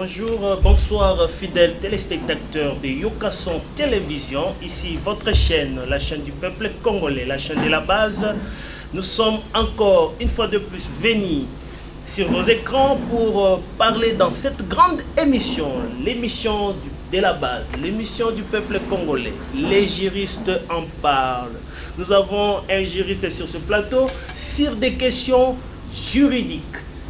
Bonjour, bonsoir fidèles téléspectateurs de Yokason Télévision. Ici votre chaîne, la chaîne du peuple congolais, la chaîne de la base. Nous sommes encore une fois de plus venus sur vos écrans pour parler dans cette grande émission, l'émission de la base, l'émission du peuple congolais. Les juristes en parlent. Nous avons un juriste sur ce plateau sur des questions juridiques,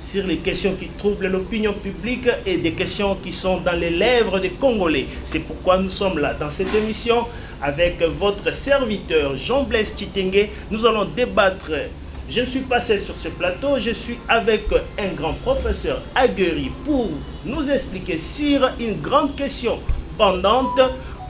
sur les questions qui troublent l'opinion publique et des questions qui sont dans les lèvres des Congolais. C'est pourquoi nous sommes là dans cette émission avec votre serviteur Jean-Blaise Chitengue. Nous allons débattre. Je ne suis pas seul sur ce plateau, je suis avec un grand professeur aguerri pour nous expliquer sur une grande question pendante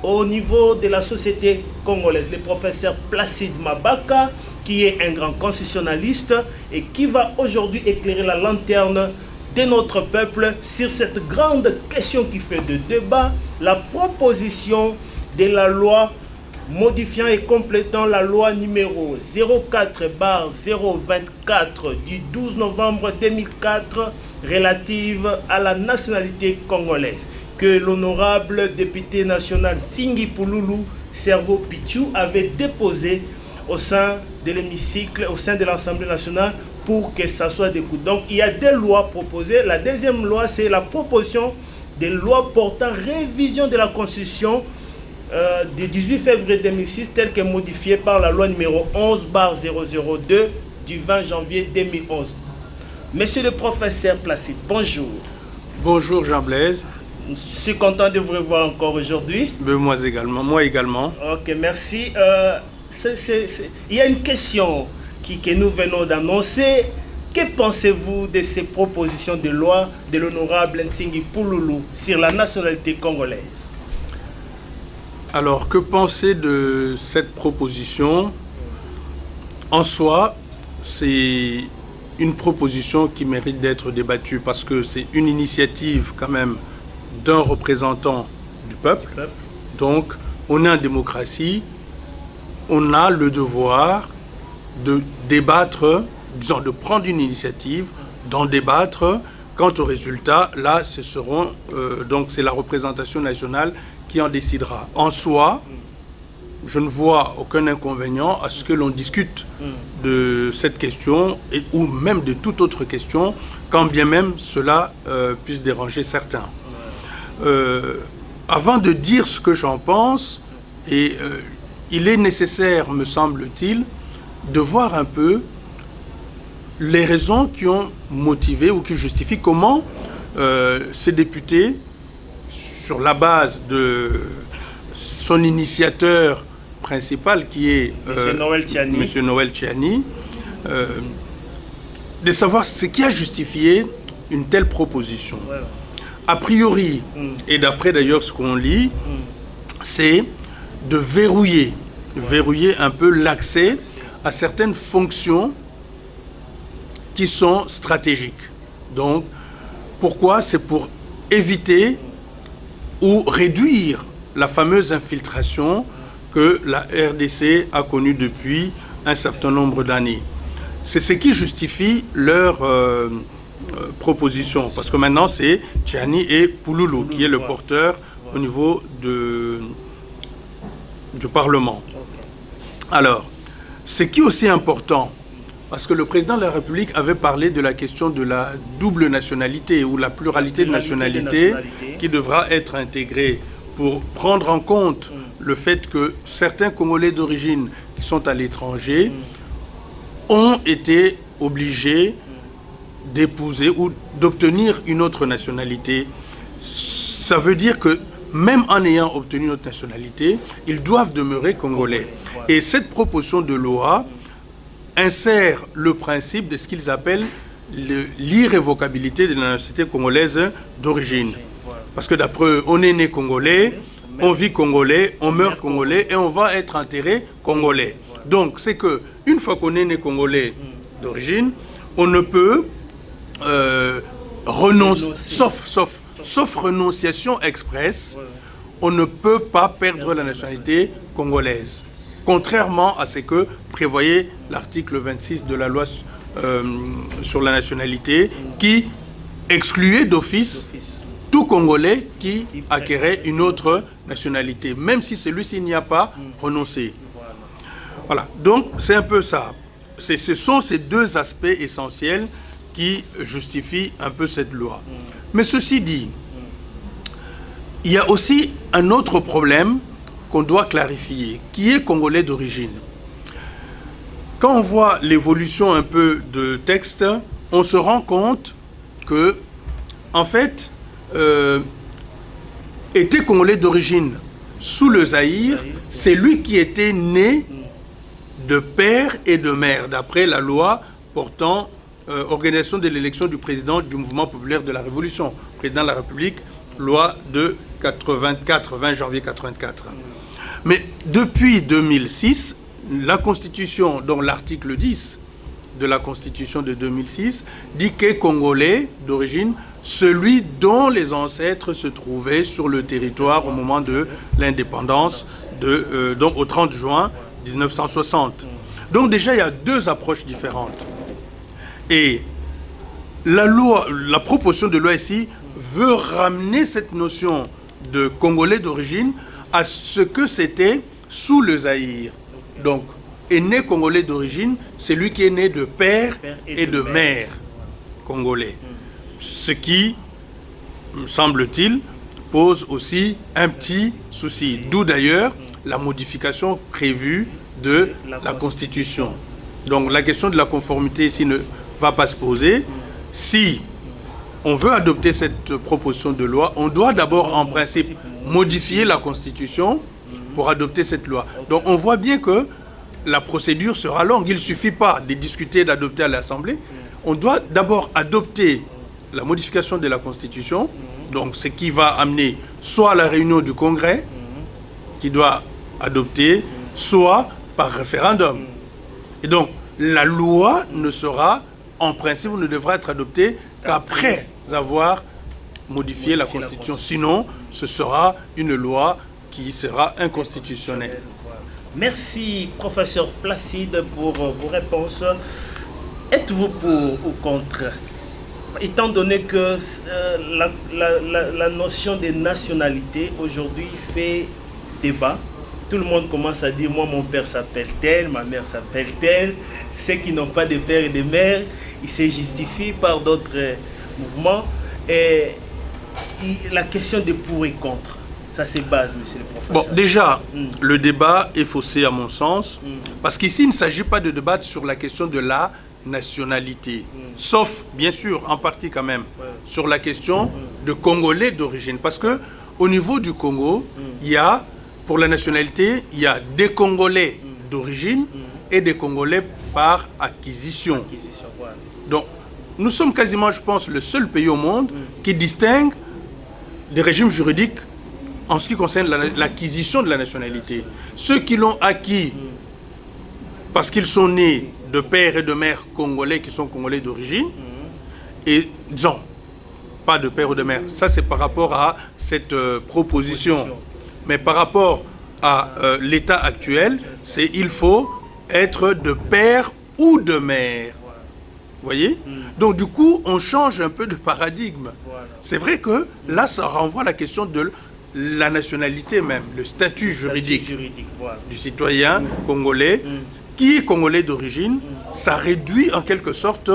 au niveau de la société congolaise. Le professeur Placide Mabaka, qui est un grand constitutionnaliste et qui va aujourd'hui éclairer la lanterne de notre peuple sur cette grande question qui fait de débat, la proposition de la loi modifiant et complétant la loi numéro 04/024 du 12 novembre 2004 relative à la nationalité congolaise, que l'honorable député national Singi Pouloulou Cerveau Pichou avait déposé au sein de l'hémicycle, au sein de l'Assemblée nationale, pour que ça soit découvert. Donc il y a deux lois proposées. La deuxième loi, c'est la proposition de loi portant révision de la Constitution du 18 février 2006, telle que modifiée par la loi numéro 11/002 du 20 janvier 2011. Monsieur le professeur Placide, bonjour. Bonjour Jean-Blaise. Je suis content de vous revoir encore aujourd'hui. Moi également. Ok, merci. Il y a une question que nous venons d'annoncer. Que pensez-vous de ces propositions de loi de l'honorable Nsingi Pouloulou sur la nationalité congolaise? Alors, que penser de cette proposition? En soi, c'est une proposition qui mérite d'être débattue parce que c'est une initiative quand même d'un représentant du peuple. Donc, on est en démocratie. On a le devoir de débattre, disons, de prendre une initiative, d'en débattre. Quant au résultat, là, donc c'est la représentation nationale qui en décidera. En soi, je ne vois aucun inconvénient à ce que l'on discute de cette question ou même de toute autre question, quand bien même cela puisse déranger certains. Avant de dire ce que j'en pense, il est nécessaire, me semble-t-il, de voir un peu les raisons qui ont motivé ou qui justifient comment ces députés, sur la base de son initiateur principal qui est M. Noël Tchiani, de savoir ce qui a justifié une telle proposition. Ouais. A priori, et d'après d'ailleurs ce qu'on lit, c'est de verrouiller un peu l'accès à certaines fonctions qui sont stratégiques. Donc, pourquoi? C'est pour éviter ou réduire la fameuse infiltration que la RDC a connue depuis un certain nombre d'années. C'est ce qui justifie leur proposition, parce que maintenant c'est Tchiani et Pouloulou qui est le porteur au niveau du Parlement. Alors, ce qui est aussi important, parce que le président de la République avait parlé de la question de la double nationalité ou la pluralité de nationalités qui devra être intégrée pour prendre en compte le fait que certains Congolais d'origine qui sont à l'étranger ont été obligés d'épouser ou d'obtenir une autre nationalité. Ça veut dire que même en ayant obtenu notre nationalité, ils doivent demeurer congolais. Et cette proposition de loi insère le principe de ce qu'ils appellent l'irrévocabilité de la nationalité congolaise d'origine. Parce que d'après eux, on est né congolais, on vit congolais, on meurt congolais et on va être enterré congolais. Donc c'est que une fois qu'on est né congolais d'origine, on ne peut renoncer, sauf renonciation expresse, on ne peut pas perdre la nationalité congolaise. Contrairement à ce que prévoyait l'article 26 de la loi sur la nationalité, qui excluait d'office tout Congolais qui acquérait une autre nationalité, même si celui-ci n'y a pas renoncé. Voilà, donc c'est un peu ça. Ce sont ces deux aspects essentiels qui justifient un peu cette loi. Mais ceci dit, il y a aussi un autre problème qu'on doit clarifier, qui est congolais d'origine. Quand on voit l'évolution un peu de texte, on se rend compte que, en fait, était congolais d'origine sous le Zaïre, c'est lui qui était né de père et de mère, d'après la loi portant organisation de l'élection du président du mouvement populaire de la Révolution, président de la République, loi de 84, 20 janvier 84. Mais depuis 2006, la Constitution, dont l'article 10 de la Constitution de 2006, dit qu'est congolais d'origine celui dont les ancêtres se trouvaient sur le territoire au moment de l'indépendance, donc au 30 juin 1960. Donc déjà, il y a deux approches différentes. Et la proposition de loi ici veut ramener cette notion de Congolais d'origine à ce que c'était sous le Zaïre. Donc, est né Congolais d'origine, c'est lui qui est né de père et de mère congolais. Ce qui, me semble-t-il, pose aussi un petit souci. D'où d'ailleurs la modification prévue de la Constitution. Donc la question de la conformité ici ne va pas se poser. Si on veut adopter cette proposition de loi, on doit d'abord en principe modifier la Constitution pour adopter cette loi. Donc on voit bien que la procédure sera longue. Il ne suffit pas de discuter, d'adopter à l'Assemblée. On doit d'abord adopter la modification de la Constitution, donc ce qui va amener soit à la réunion du Congrès, qui doit adopter, soit par référendum. Et donc, la loi ne sera, en principe, ne devra être adoptée qu'après avoir modifié la Constitution. Sinon, ce sera une loi qui sera inconstitutionnelle. Merci, professeur Placide, pour vos réponses. Êtes-vous pour ou contre? Étant donné que la notion de nationalité aujourd'hui fait débat, tout le monde commence à dire, moi mon père s'appelle tel, ma mère s'appelle tel. Ceux qui n'ont pas de père et de mère, ils se justifient par d'autres mouvements. Et la question de pour et contre, ça c'est base, monsieur le professeur. Bon, déjà, le débat est faussé à mon sens, parce qu'ici il ne s'agit pas de débattre sur la question de la nationalité, sauf bien sûr en partie quand même sur la question de Congolais d'origine, parce que au niveau du Congo, il y a pour la nationalité, il y a des Congolais d'origine et des Congolais par acquisition. Voilà. Donc nous sommes quasiment, je pense, le seul pays au monde qui distingue des régimes juridiques en ce qui concerne l'acquisition de la nationalité. Ceux qui l'ont acquis parce qu'ils sont nés de père et de mère congolais qui sont congolais d'origine, et disons, pas de père ou de mère, ça c'est par rapport à cette proposition. Mais par rapport à l'état actuel, c'est il faut être de père ou de mère. Vous voyez? Donc du coup, on change un peu de paradigme. C'est vrai que là, ça renvoie à la question de la nationalité même, le statut juridique du citoyen congolais, qui est congolais d'origine. Ça réduit en quelque sorte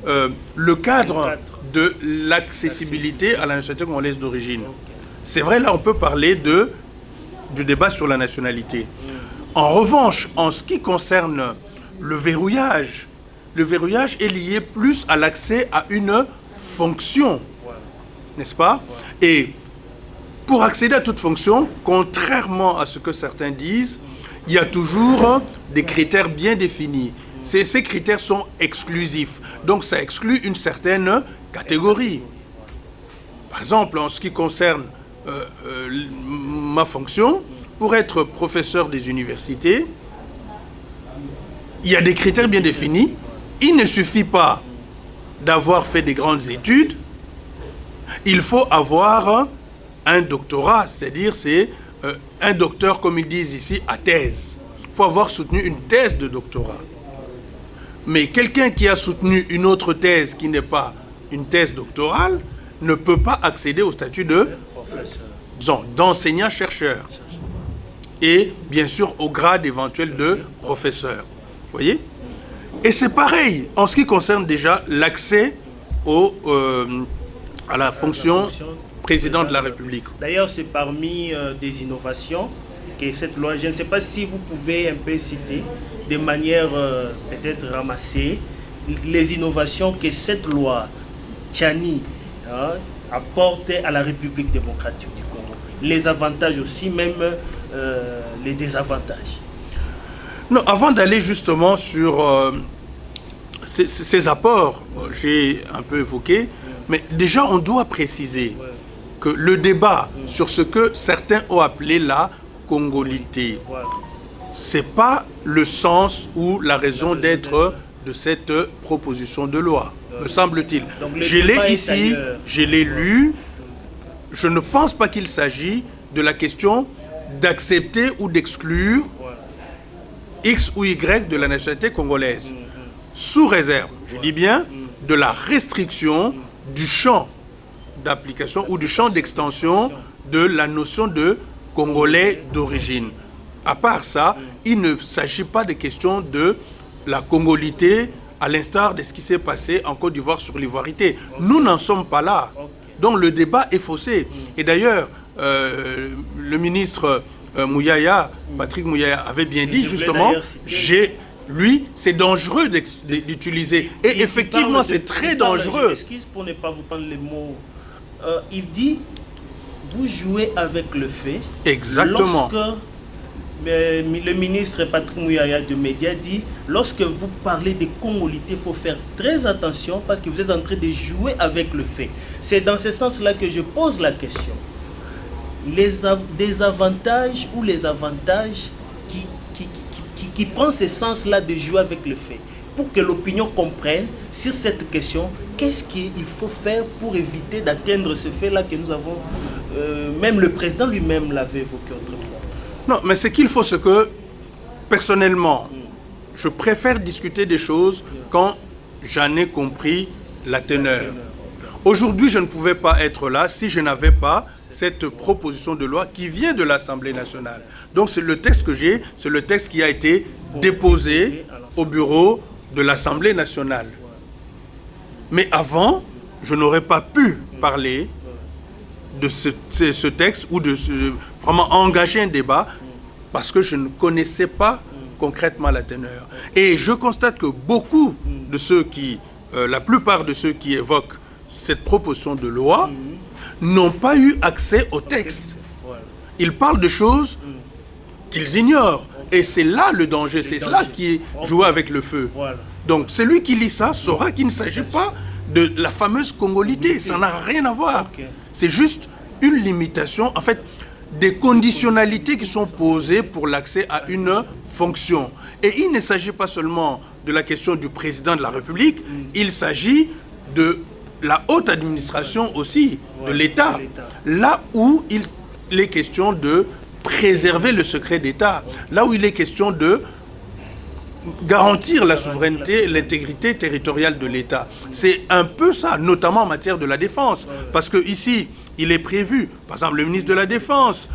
le cadre de l'accessibilité à la nationalité congolaise d'origine. C'est vrai, là on peut parler du débat sur la nationalité. En revanche, en ce qui concerne le verrouillage est lié plus à l'accès à une fonction, n'est-ce pas? Et pour accéder à toute fonction, contrairement à ce que certains disent, il y a toujours des critères bien définis. Ces critères sont exclusifs. Donc ça exclut une certaine catégorie. Par exemple, en ce qui concerne ma fonction, pour être professeur des universités, il y a des critères bien définis. Il ne suffit pas d'avoir fait des grandes études. Il faut avoir un doctorat, c'est-à-dire c'est un docteur, comme ils disent ici, à thèse. Il faut avoir soutenu une thèse de doctorat. Mais quelqu'un qui a soutenu une autre thèse qui n'est pas une thèse doctorale ne peut pas accéder au statut de d'enseignant-chercheur. Et bien sûr au grade éventuel de professeur. Vous voyez? Et c'est pareil en ce qui concerne déjà l'accès à la fonction président de la République. D'ailleurs, c'est parmi des innovations que cette loi, je ne sais pas si vous pouvez un peu citer de manière peut-être ramassée les innovations que cette loi Tchani apporte à la République démocratique du Congo. Les avantages aussi, même les désavantages. Non, avant d'aller justement sur ces apports, j'ai un peu évoqué, mais déjà on doit préciser que le débat sur ce que certains ont appelé la congolité, c'est pas le sens ou la raison d'être de cette proposition de loi, me semble-t-il. Je l'ai ici, je l'ai lu, je ne pense pas qu'il s'agit de la question d'accepter ou d'exclure X ou Y de la nationalité congolaise, sous réserve, je dis bien, de la restriction du champ d'application ou du champ d'extension de la notion de Congolais d'origine. À part ça, il ne s'agit pas de question de la congolité à l'instar de ce qui s'est passé en Côte d'Ivoire sur l'ivoirité. Nous n'en sommes pas là. Donc le débat est faussé. Et d'ailleurs, le ministre Mouyaya, Patrick Mouyaya, avait bien dit justement, lui, c'est dangereux d'utiliser. Et effectivement, c'est très dangereux. Je m'excuse pour ne pas vous prendre les mots. Il dit, vous jouez avec le fait. Exactement. Lorsque le ministre Patrick Mouyaya de Média dit, lorsque vous parlez de congolité, il faut faire très attention parce que vous êtes en train de jouer avec le fait. C'est dans ce sens-là que je pose la question. Les désavantages ou les avantages qui prend ce sens-là de jouer avec le fait, pour que l'opinion comprenne sur cette question, qu'est-ce qu'il faut faire pour éviter d'atteindre ce fait-là que nous avons, même le président lui-même l'avait évoqué autrefois. Non, mais c'est qu'il faut ce que, personnellement, je préfère discuter des choses quand j'en ai compris la teneur. Aujourd'hui, je ne pouvais pas être là si je n'avais pas cette proposition de loi qui vient de l'Assemblée nationale. Donc c'est le texte que j'ai, c'est le texte qui a été déposé au bureau de l'Assemblée nationale. Mais avant, je n'aurais pas pu parler de ce texte ou de vraiment engager un débat parce que je ne connaissais pas concrètement la teneur. Et je constate que beaucoup de ceux qui, la plupart de ceux qui évoquent cette proposition de loi n'ont pas eu accès au texte. Ils parlent de choses qu'ils ignorent. Et c'est là le danger, c'est là qui est joué avec le feu. Donc celui qui lit ça saura qu'il ne s'agit pas de la fameuse congolité, ça n'a rien à voir. C'est juste une limitation, en fait, des conditionnalités qui sont posées pour l'accès à une fonction. Et il ne s'agit pas seulement de la question du président de la République, il s'agit de la haute administration aussi, de l'État, là où il est question de préserver le secret d'État, là où il est question de garantir la souveraineté et l'intégrité territoriale de l'État. C'est un peu ça, notamment en matière de la défense, parce que ici, il est prévu, par exemple, le ministre de la Défense,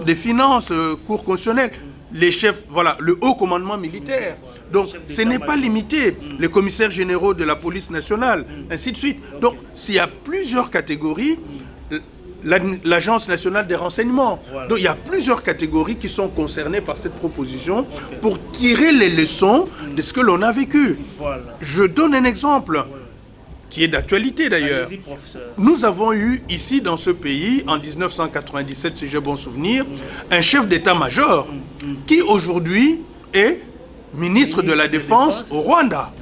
des Finances, Cour constitutionnelle, les chefs, voilà, le haut commandement militaire. Donc, ce n'est pas limité. Les commissaires généraux de la police nationale, ainsi de suite. Donc, s'il y a plusieurs catégories, l'Agence nationale des renseignements. Donc, il y a plusieurs catégories qui sont concernées par cette proposition pour tirer les leçons de ce que l'on a vécu. Je donne un exemple qui est d'actualité d'ailleurs. Nous avons eu ici dans ce pays, en 1997, si j'ai bon souvenir, un chef d'état-major qui aujourd'hui est ministre de la Défense au Rwanda.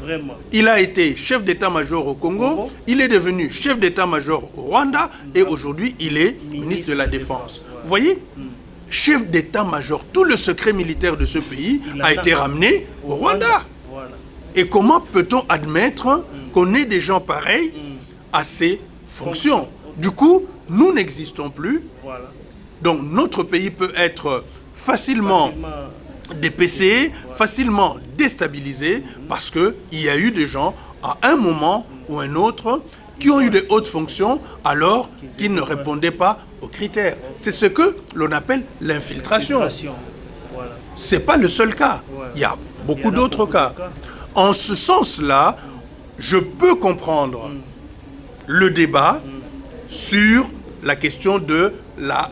Il a été chef d'état-major au Congo, il est devenu chef d'état-major au Rwanda et aujourd'hui il est ministre de la Défense. Vous voyez, chef d'état-major, tout le secret militaire de ce pays a été ramené au Rwanda. Et comment peut-on admettre qu'on ait des gens pareils à ces fonctions? Du coup, nous n'existons plus. Donc notre pays peut être facilement dépécé, facilement déstabilisé, parce qu'il y a eu des gens, à un moment ou un autre, qui ont eu de hautes fonctions alors qu'ils ne répondaient pas aux critères. C'est ce que l'on appelle l'infiltration. Voilà. Ce n'est pas le seul cas. Il y a beaucoup d'autres cas. En ce sens-là, je peux comprendre le débat sur la question de la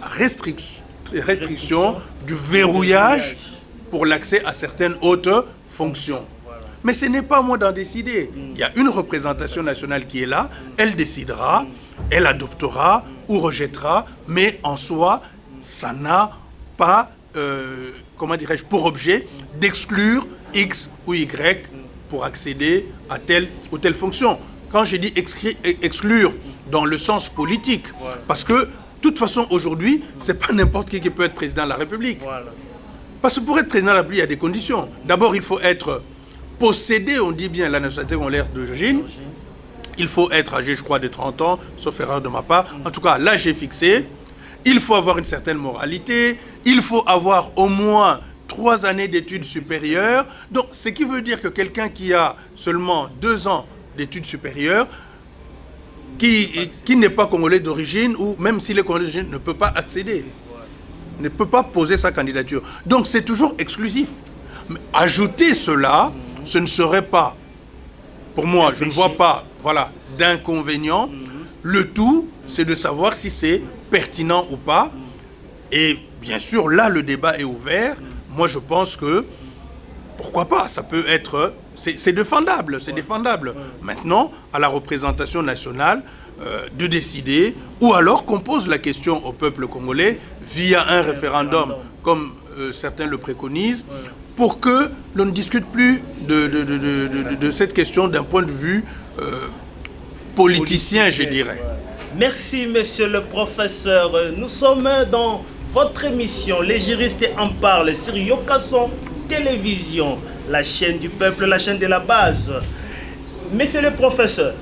restriction du verrouillage pour l'accès à certaines hautes fonctions. Mais ce n'est pas à moi d'en décider. Il y a une représentation nationale qui est là, elle décidera, elle adoptera ou rejettera, mais en soi, ça n'a pas, comment dirais-je, pour objet d'exclure X ou Y pour accéder à telle ou telle fonction. Quand je dis exclure dans le sens politique, parce que, de toute façon, aujourd'hui, ce n'est pas n'importe qui peut être président de la République. Parce que pour être président de la République, il y a des conditions. D'abord, il faut être posséder, on dit bien, la nationalité congolaise d'origine. Il faut être âgé, je crois, de 30 ans, sauf erreur de ma part. En tout cas, l'âge est fixé. Il faut avoir une certaine moralité. Il faut avoir au moins 3 années d'études supérieures. Donc, ce qui veut dire que quelqu'un qui a seulement 2 ans d'études supérieures, qui n'est pas congolais d'origine, ou même s'il est congolais d'origine, ne peut pas accéder, ne peut pas poser sa candidature. Donc, c'est toujours exclusif. Mais ajouter cela, ce ne serait pas, pour moi, je ne vois pas, voilà, d'inconvénient. Le tout, c'est de savoir si c'est pertinent ou pas. Et bien sûr, là, le débat est ouvert. Moi, je pense que, pourquoi pas, ça peut être, c'est défendable, c'est défendable. Maintenant, à la représentation nationale, de décider, ou alors qu'on pose la question au peuple congolais via un référendum, comme certains le préconisent, pour que l'on ne discute plus de cette question d'un point de vue politicien, je dirais. Merci, monsieur le professeur. Nous sommes dans votre émission, Les juristes en parlent, sur Yokason Télévision, la chaîne du peuple, la chaîne de la base. Monsieur le professeur,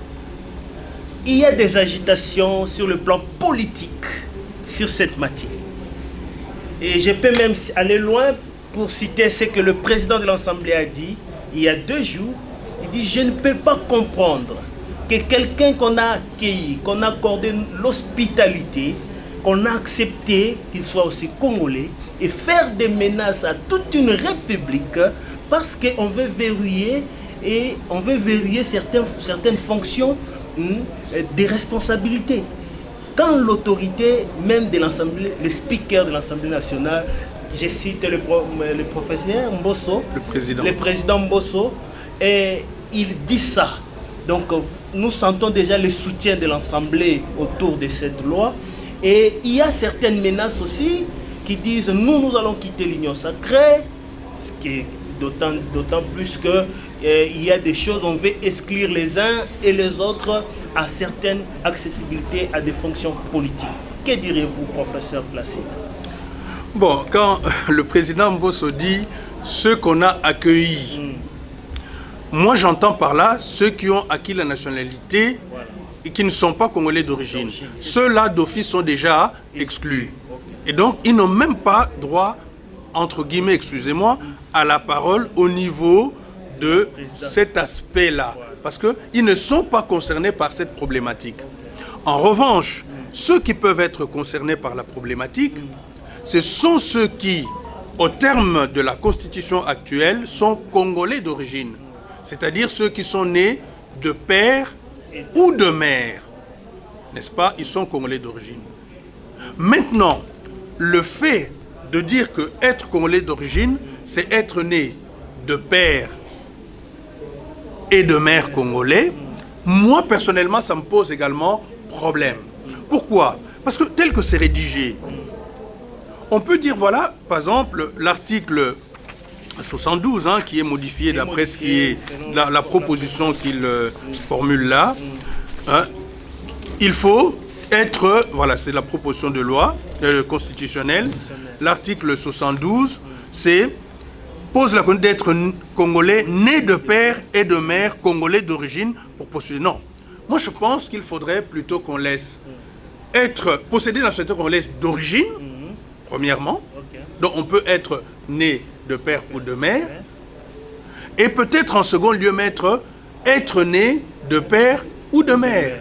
il y a des agitations sur le plan politique sur cette matière. Et je peux même aller loin pour citer ce que le président de l'Assemblée a dit il y a 2 jours. Il dit: je ne peux pas comprendre que quelqu'un qu'on a accueilli, qu'on a accordé l'hospitalité, qu'on a accepté qu'il soit aussi congolais, et faire des menaces à toute une république parce qu'on veut verrouiller et on veut verrouiller certaines fonctions des responsabilités. Quand l'autorité même de l'Assemblée, le speaker de l'Assemblée nationale, je cite le professeur Mbosso, le président Mbosso, et il dit ça. Donc nous sentons déjà le soutien de l'Assemblée autour de cette loi. Et il y a certaines menaces aussi qui disent: nous allons quitter l'Union sacrée, ce qui est d'autant plus que il y a des choses, on veut exclure les uns et les autres à certaines accessibilités à des fonctions politiques. Que direz-vous, professeur Placide? Bon, quand le président Mbosso dit ceux qu'on a accueillis, moi j'entends par là ceux qui ont acquis la nationalité et qui ne sont pas congolais d'origine. Ceux-là d'office sont déjà exclus. Et donc ils n'ont même pas droit, entre guillemets, excusez-moi, à la parole au niveau de cet aspect-là. Parce qu'ils ne sont pas concernés par cette problématique. En revanche, ceux qui peuvent être concernés par la problématique, ce sont ceux qui, au terme de la constitution actuelle, sont congolais d'origine. C'est-à-dire ceux qui sont nés de père ou de mère. N'est-ce pas? Ils sont congolais d'origine. Maintenant, le fait de dire que être congolais d'origine, c'est être né de père et de mère congolais, moi personnellement, ça me pose également problème. Pourquoi? Parce que tel que c'est rédigé, on peut dire, voilà, par exemple, l'article 72, qui est modifié d'après ce qui est la proposition qu'il formule là, il faut être, voilà, c'est la proposition de loi constitutionnelle, l'article 72, c'est pose la condition d'être congolais, né de père et de mère congolais d'origine pour postuler. Non. Moi, je pense qu'il faudrait plutôt qu'on laisse posséder la nationalité congolaise d'origine, premièrement. Donc, on peut être né de père ou de mère. Et peut-être en second lieu mettre être né de père ou de mère.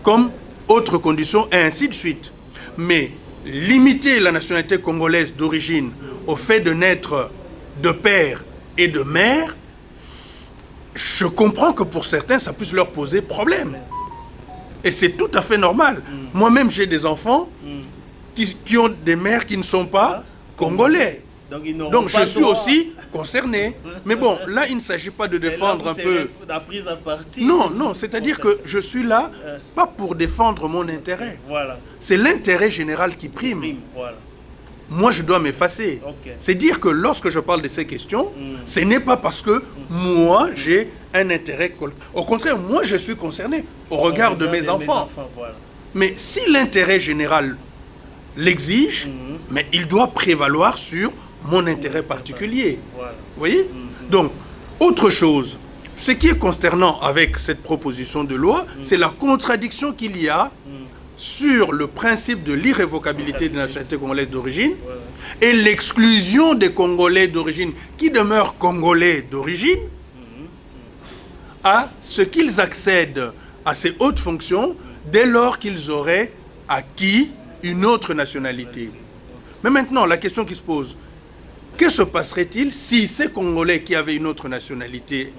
comme autre condition, et ainsi de suite. Mais limiter la nationalité congolaise d'origine au fait de naître de père et de mère, je comprends que pour certains, ça puisse leur poser problème. Et c'est tout à fait normal. Moi-même, j'ai des enfants qui ont des mères qui ne sont pas congolais. Donc je suis aussi concerné. Mais bon, là, il ne s'agit pas de défendre un peu... la prise à partie. Non, non, c'est-à-dire que je suis là, pas pour défendre mon intérêt. Voilà. C'est l'intérêt général qui prime. Voilà. Moi, je dois m'effacer. C'est dire que lorsque je parle de ces questions, ce n'est pas parce que moi, j'ai un intérêt... Au contraire, moi, je suis concerné au regard de mes enfants. Voilà. Mais si l'intérêt général l'exige, mais il doit prévaloir sur mon intérêt particulier. Voilà. Vous voyez? Donc, autre chose, ce qui est consternant avec cette proposition de loi, c'est la contradiction qu'il y a sur le principe de l'irrévocabilité de la nationalité congolaise d'origine et l'exclusion des Congolais d'origine qui demeurent Congolais d'origine à ce qu'ils accèdent à ces hautes fonctions dès lors qu'ils auraient acquis une autre nationalité. Mais maintenant, la question qui se pose, que se passerait-il si ces Congolais qui avaient une autre nationalité,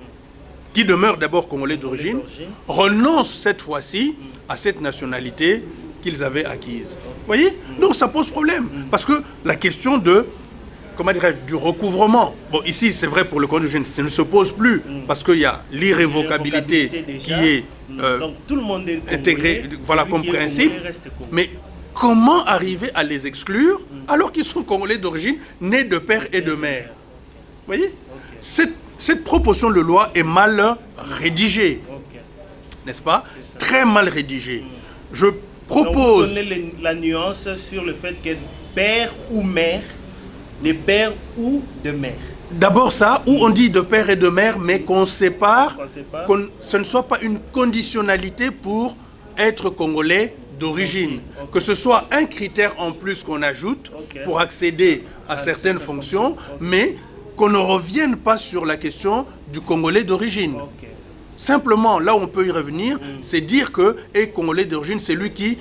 qui demeurent d'abord Congolais d'origine, renoncent cette fois-ci à cette nationalité qu'ils avaient acquise? Vous voyez? Donc ça pose problème. Parce que la question de, comment dirais-je, du recouvrement, bon ici c'est vrai pour le Congolais d'origine, ça ne se pose plus, parce qu'il y a l'irrévocabilité qui est donc, tout le monde est intégré, voilà, comme principe. Mais comment arriver à les exclure alors qu'ils sont Congolais d'origine, nés de père et de mère? Vous voyez? Cette proposition de loi est mal rédigée, n'est-ce pas? Très mal rédigée. Je propose... Donc, vous donnez la nuance sur le fait que père ou mère, de père ou de mère. D'abord ça, où on dit de père et de mère, mais qu'on sépare, que ce ne soit pas une conditionnalité pour être Congolais d'origine. Que ce soit un critère en plus qu'on ajoute pour accéder à certaines fonctions, mais qu'on ne revienne pas sur la question du Congolais d'origine. Simplement, là où on peut y revenir, c'est dire que et Congolais d'origine, c'est lui qui,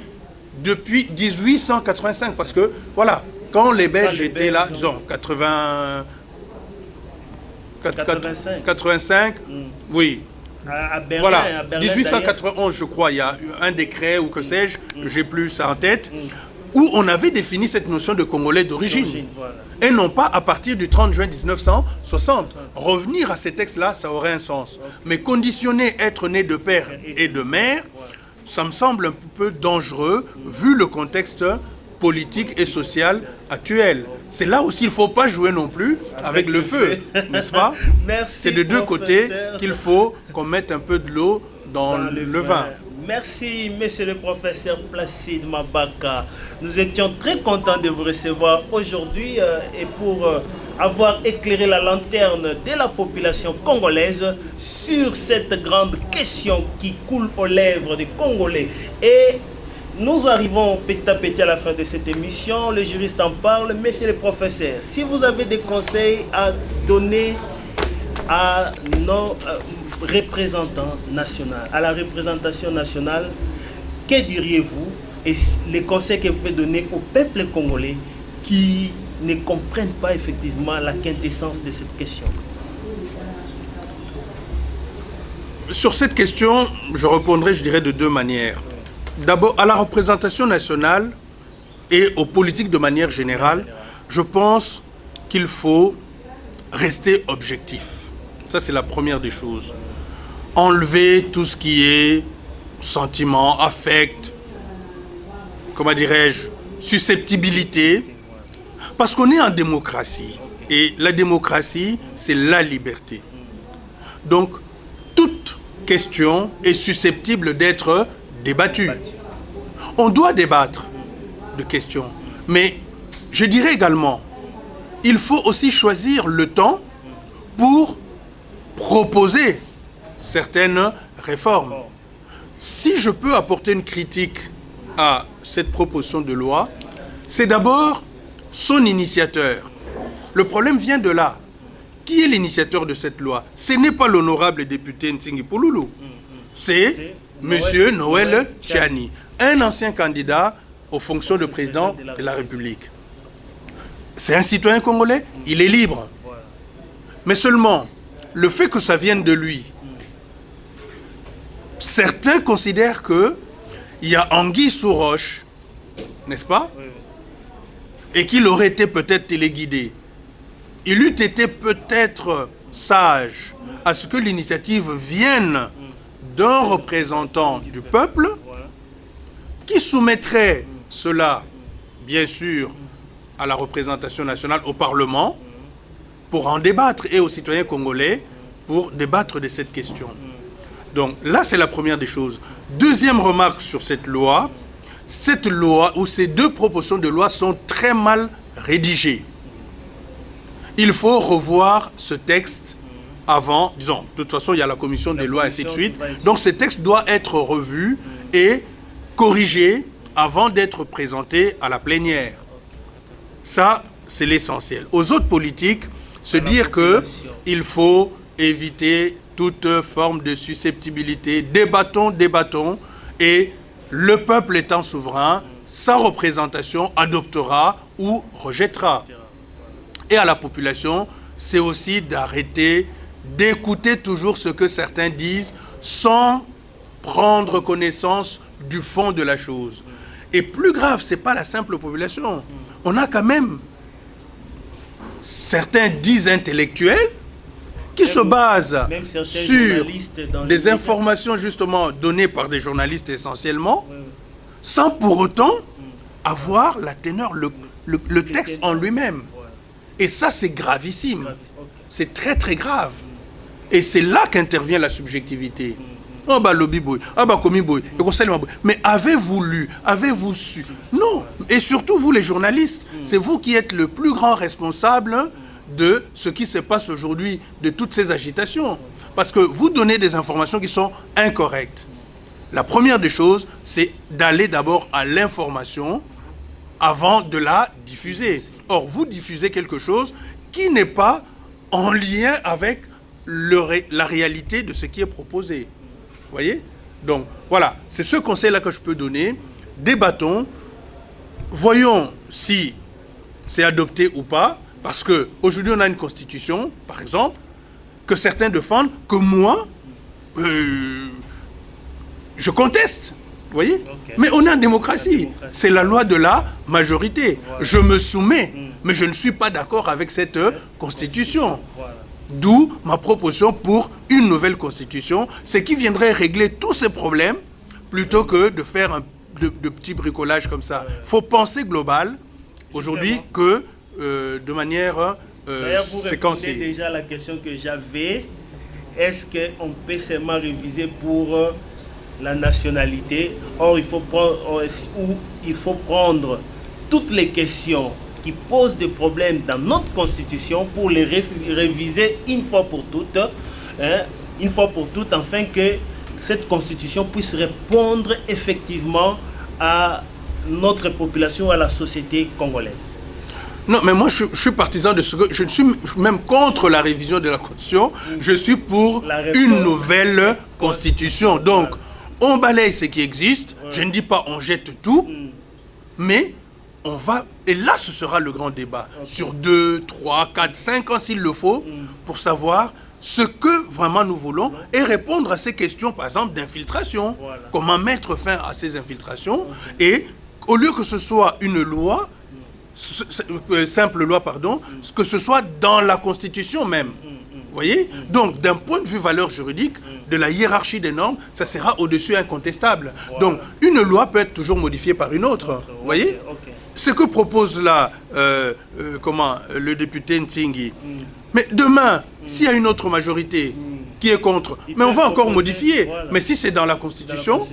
depuis 1885, parce que, voilà, quand les Belges étaient là, disons, 85, oui. À Berlin, voilà, à Berlin, 1891, je crois, il y a eu un décret ou que sais-je, j'ai plus ça en tête, où on avait défini cette notion de Congolais d'origine. Voilà. Et non pas à partir du 30 juin 1960. Revenir à ces textes-là, ça aurait un sens. Mais conditionner être né de père et de mère, ça me semble un peu dangereux vu le contexte politique et social actuel. C'est là aussi, il ne faut pas jouer non plus avec le feu, n'est-ce pas? C'est de deux côtés qu'il faut qu'on mette un peu de l'eau dans le vin. Merci, monsieur le professeur Placide Mabaka. Nous étions très contents de vous recevoir aujourd'hui et pour avoir éclairé la lanterne de la population congolaise sur cette grande question qui coule aux lèvres des Congolais. Et nous arrivons petit à petit à la fin de cette émission. Le juriste en parle. Monsieur le professeur, si vous avez des conseils à donner à nos représentants nationaux, à la représentation nationale, que diriez-vous et les conseils que vous pouvez donner au peuple congolais qui ne comprennent pas effectivement la quintessence de cette question? Sur cette question, je répondrai, je dirais, de deux manières. D'abord, à la représentation nationale et aux politiques de manière générale, je pense qu'il faut rester objectif. Ça, c'est la première des choses. Enlever tout ce qui est sentiment, affect, comment dirais-je, susceptibilité. Parce qu'on est en démocratie. Et la démocratie, c'est la liberté. Donc, toute question est susceptible d'être débattue. On doit débattre de questions. Mais je dirais également, il faut aussi choisir le temps pour proposer certaines réformes. Si je peux apporter une critique à cette proposition de loi, c'est d'abord son initiateur. Le problème vient de là. Qui est l'initiateur de cette loi? Ce n'est pas l'honorable député Ntingi Pouloulou. C'est Monsieur Noël Tchiani, un ancien candidat aux fonctions de président de la République. C'est un citoyen congolais, il est libre. Mais seulement, le fait que ça vienne de lui, certains considèrent qu'il y a anguille sous roche, n'est-ce pas? Et qu'il aurait été peut-être téléguidé. Il eût été peut-être sage à ce que l'initiative vienne d'un représentant du peuple qui soumettrait cela, bien sûr, à la représentation nationale, au Parlement, pour en débattre, et aux citoyens congolais, pour débattre de cette question. Donc là, c'est la première des choses. Deuxième remarque sur cette loi ou ces deux propositions de loi sont très mal rédigées. Il faut revoir ce texte avant, disons, de toute façon, il y a la commission des lois, ainsi de suite. Donc ce texte doit être revu et corrigé avant d'être présenté à la plénière. Ça, c'est l'essentiel. Aux autres politiques, se dire qu'il faut éviter toute forme de susceptibilité. Débattons, et le peuple étant souverain, sa représentation adoptera ou rejettera. Et à la population, c'est aussi d'arrêter d'écouter toujours ce que certains disent sans prendre connaissance du fond de la chose. Et plus grave, ce n'est pas la simple population. On a quand même certains dits intellectuels qui se basent sur des informations justement données par des journalistes essentiellement, sans pour autant avoir la teneur, le texte en lui-même. Et ça, c'est gravissime. C'est très très grave. Et c'est là qu'intervient la subjectivité. Oh bah lobby boy, ah bah commis boy, mais avez-vous lu, avez-vous su? Non. Et surtout vous les journalistes, c'est vous qui êtes le plus grand responsable de ce qui se passe aujourd'hui, de toutes ces agitations. Parce que vous donnez des informations qui sont incorrectes. La première des choses, c'est d'aller d'abord à l'information avant de la diffuser. Or, vous diffusez quelque chose qui n'est pas en lien avec la réalité de ce qui est proposé. Vous voyez? Donc, voilà, c'est ce conseil-là que je peux donner. Débattons, voyons si c'est adopté ou pas, parce qu'aujourd'hui, on a une constitution, par exemple, que certains défendent, que moi, je conteste. Vous voyez? Okay. Mais on est en démocratie. C'est la loi de la majorité. Voilà. Je me soumets, mais je ne suis pas d'accord avec cette constitution. Voilà. D'où ma proposition pour une nouvelle constitution, ce qui viendrait régler tous ces problèmes, plutôt que de faire de petits bricolages comme ça. Il faut penser global, aujourd'hui, que de manière séquencée. Vous déjà la question que j'avais. Est-ce qu'on peut seulement réviser pour la nationalité? Or, il faut prendre toutes les questions qui posent des problèmes dans notre constitution pour les réviser une fois pour toutes, afin que cette constitution puisse répondre effectivement à notre population, à la société congolaise. Non, mais moi je suis partisan de ce que... Je suis même contre la révision de la constitution, je suis pour une nouvelle constitution. Donc, on balaye ce qui existe, je ne dis pas on jette tout, mais on va... Et là, ce sera le grand débat, sur 2, 3, 4, 5 ans s'il le faut, pour savoir ce que vraiment nous voulons et répondre à ces questions, par exemple, d'infiltration. Voilà. Comment mettre fin à ces infiltrations. Et au lieu que ce soit une loi, simple loi, pardon, que ce soit dans la Constitution même. Vous voyez? Donc, d'un point de vue valeur juridique, de la hiérarchie des normes, ça sera au-dessus incontestable. Voilà. Donc, une loi peut être toujours modifiée par une autre. Vous voyez? Ce que propose là, le député Ntingi. Mais demain, s'il y a une autre majorité qui est contre, mais on va encore modifier. Voilà. Mais si c'est dans la Constitution,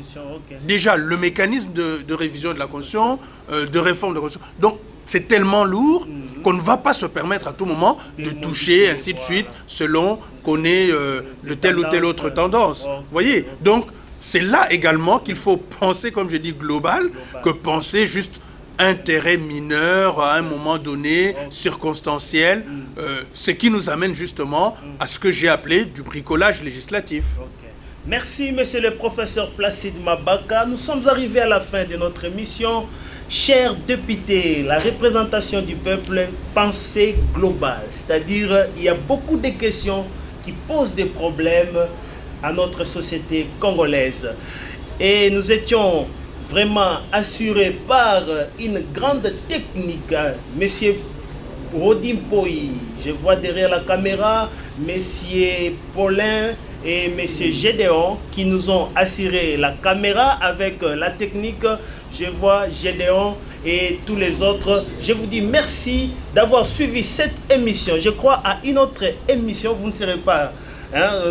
déjà, le mécanisme de révision de la Constitution, de réforme de la Constitution, donc, c'est tellement lourd qu'on ne va pas se permettre à tout moment de toucher, ainsi de suite, selon qu'on ait de telle ou telle autre tendance. Vous voyez? Donc, c'est là également qu'il faut penser, comme je dis, global, que penser juste intérêt mineur à un moment donné, circonstanciel, ce qui nous amène justement à ce que j'ai appelé du bricolage législatif. Merci, monsieur le professeur Placide Mabaka. Nous sommes arrivés à la fin de notre émission. Chers députés, la représentation du peuple, pensée globale. C'est-à-dire, il y a beaucoup de questions qui posent des problèmes à notre société congolaise. Et nous étions vraiment assurés par une grande technique. Monsieur Rodim Poi, je vois derrière la caméra, monsieur Paulin et monsieur Gédéon qui nous ont assuré la caméra avec la technique. Je vois Gédéon et tous les autres. Je vous dis merci d'avoir suivi cette émission. Je crois à une autre émission, vous ne serez pas.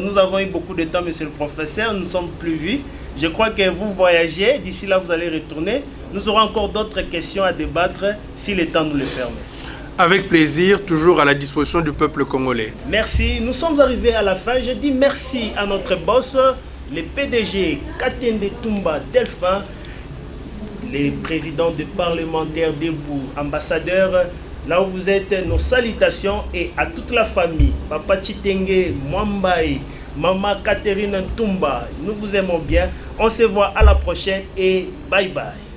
Nous avons eu beaucoup de temps, monsieur le professeur, nous ne sommes plus vus. Je crois que vous voyagez, d'ici là vous allez retourner. Nous aurons encore d'autres questions à débattre si le temps nous le permet. Avec plaisir, toujours à la disposition du peuple congolais. Merci, nous sommes arrivés à la fin. Je dis merci à notre boss, le PDG Katende Tumba Delphin, les présidents des parlementaires debout, ambassadeurs, là où vous êtes, nos salutations et à toute la famille. Papa Chitenge, Mwambaye, Maman Catherine Tumba, nous vous aimons bien. On se voit à la prochaine et bye bye.